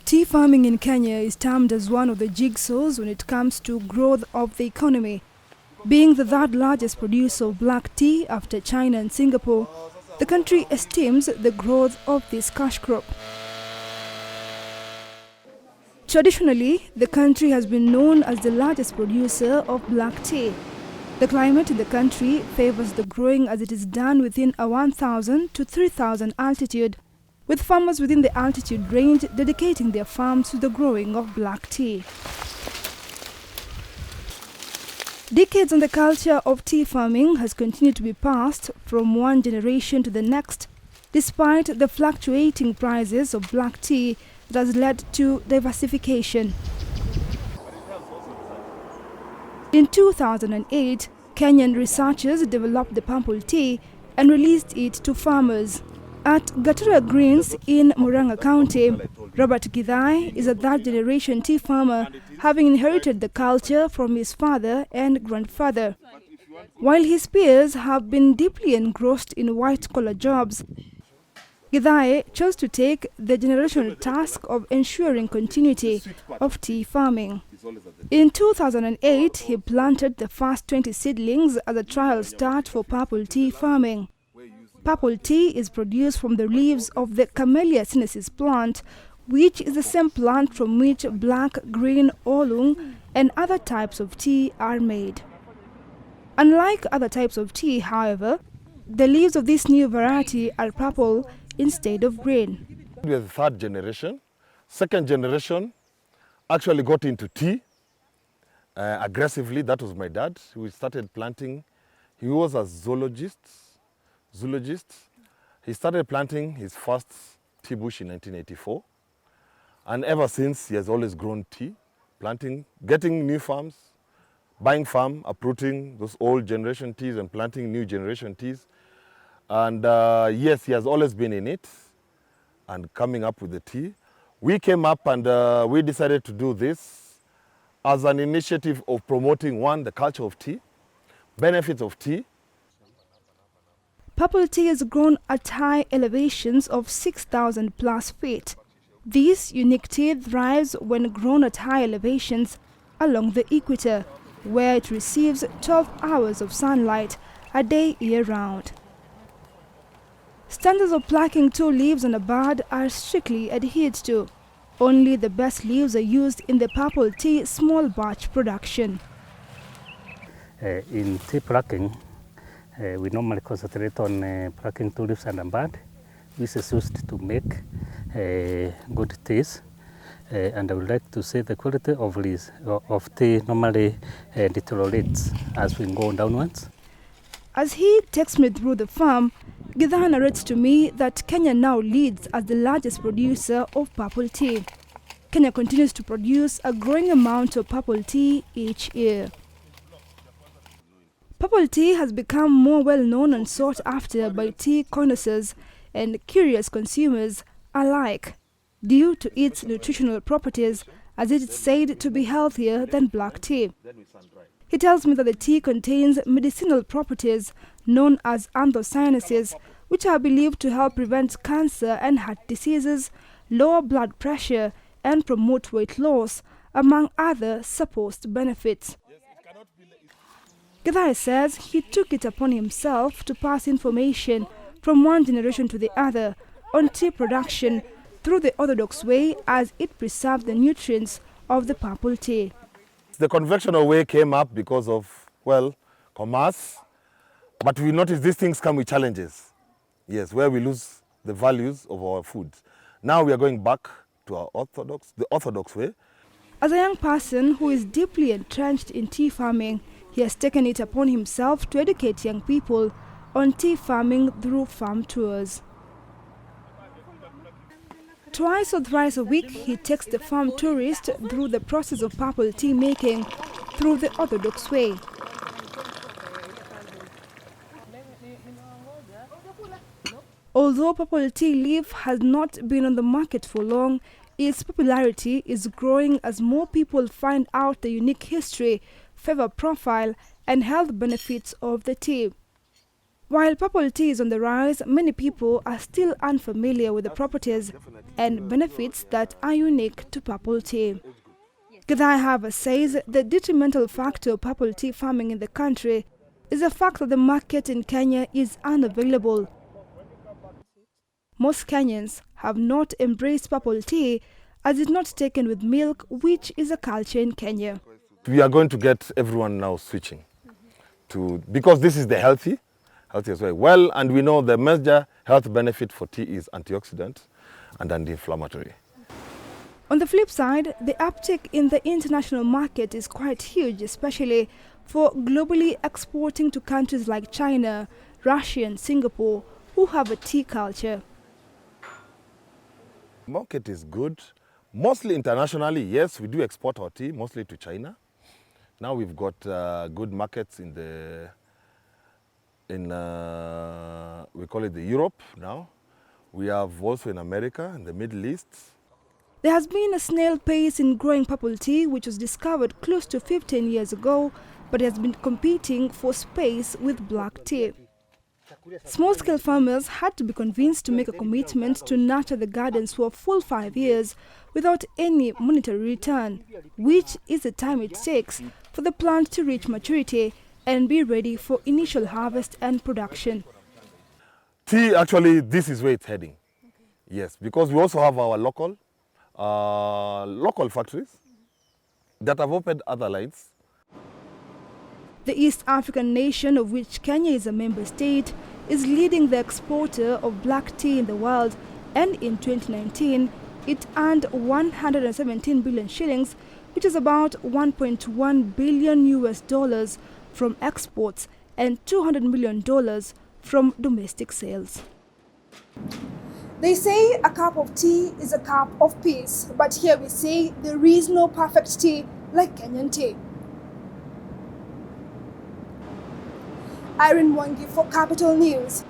Tea farming in Kenya is termed as one of the jigsaws when it comes to growth of the economy. Being the third largest producer of black tea after China and Singapore, the country esteems the growth of this cash crop. Traditionally, the country has been known as the largest producer of black tea. The climate in the country favors the growing as it is done within a 1,000 to 3,000 altitude, with farmers within the altitude range dedicating their farms to the growing of black tea. Decades on the culture of tea farming has continued to be passed from one generation to the next, despite the fluctuating prices of black tea that has led to diversification. In 2008, Kenyan researchers developed the purple tea and released it to farmers. At Gatura Greens in Murang'a County, Robert Githai is a third-generation tea farmer, having inherited the culture from his father and grandfather. While his peers have been deeply engrossed in white-collar jobs, Githai chose to take the generational task of ensuring continuity of tea farming. In 2008, he planted the first 20 seedlings as a trial start for purple tea farming. Purple tea is produced from the leaves of the Camellia sinensis plant, which is the same plant from which black, green, oolong and other types of tea are made. Unlike other types of tea, however, the leaves of this new variety are purple instead of green. We are the third generation. Second generation actually got into tea aggressively. That was my dad. We started planting. He was a zoologist. He started planting his first tea bush in 1984. And ever since, he has always grown tea, planting, getting new farms, buying farm, uprooting those old generation teas and planting new generation teas. And yes, he has always been in it and coming up with the tea. We came up and we decided to do this as an initiative of promoting, one, the culture of tea, benefits of tea. Purple tea is grown at high elevations of 6,000 plus feet. This unique tea thrives when grown at high elevations along the equator, where it receives 12 hours of sunlight a day year-round. Standards of plucking 2 leaves on a bud are strictly adhered to. Only the best leaves are used in the purple tea small batch production. In tea plucking, we normally concentrate on plucking 2 leaves and a bud, which is used to make good teas. And I would like to say the quality of tea normally deteriorates as we go downwards. As he takes me through the farm, Githai narrates to me that Kenya now leads as the largest producer of purple tea. Kenya continues to produce a growing amount of purple tea each year. Purple tea has become more well-known and sought after by tea connoisseurs and curious consumers alike due to its nutritional properties, as it is said to be healthier than black tea. He tells me that the tea contains medicinal properties known as anthocyanins, which are believed to help prevent cancer and heart diseases, lower blood pressure, and promote weight loss, among other supposed benefits. Githai says he took it upon himself to pass information from one generation to the other on tea production through the orthodox way, as it preserves the nutrients of the purple tea. The conventional way came up because of, well, commerce, but we noticed these things come with challenges. Yes, where we lose the values of our food. Now we are going back to the orthodox way. As a young person who is deeply entrenched in tea farming, he has taken it upon himself to educate young people on tea farming through farm tours. Twice or thrice a week, he takes the farm tourist through the process of purple tea making through the orthodox way. Although purple tea leaf has not been on the market for long, its popularity is growing as more people find out the unique history, flavor profile, and health benefits of the tea. While purple tea is on the rise, many people are still unfamiliar with the properties and benefits that are unique to purple tea. Githai Harbour says the detrimental factor of purple tea farming in the country is the fact that the market in Kenya is unavailable. Most Kenyans have not embraced purple tea as it's not taken with milk, which is a culture in Kenya. We are going to get everyone now switching to, because this is the healthy as well. Well, and we know the major health benefit for tea is antioxidant and anti-inflammatory. On the flip side, the uptake in the international market is quite huge, especially for globally exporting to countries like China, Russia and Singapore, who have a tea culture. Market is good, mostly internationally. Yes, we do export our tea, mostly to China. Now we've got good markets in we call it the Europe now. We have also in America and the Middle East. There has been a snail pace in growing purple tea, which was discovered close to 15 years ago, but has been competing for space with black tea. Small-scale farmers had to be convinced to make a commitment to nurture the gardens for a full 5 years without any monetary return, which is the time it takes for the plant to reach maturity and be ready for initial harvest and production. Tea, actually, this is where it's heading. Yes, because we also have our local factories that have opened other lines. The East African nation, of which Kenya is a member state, is leading the exporter of black tea in the world, and in 2019 it earned 117 billion shillings, which is about $1.1 billion from exports and $200 million from domestic sales. They say a cup of tea is a cup of peace, but here we say there is no perfect tea like Kenyan tea. Irene Mwangi for Capital News.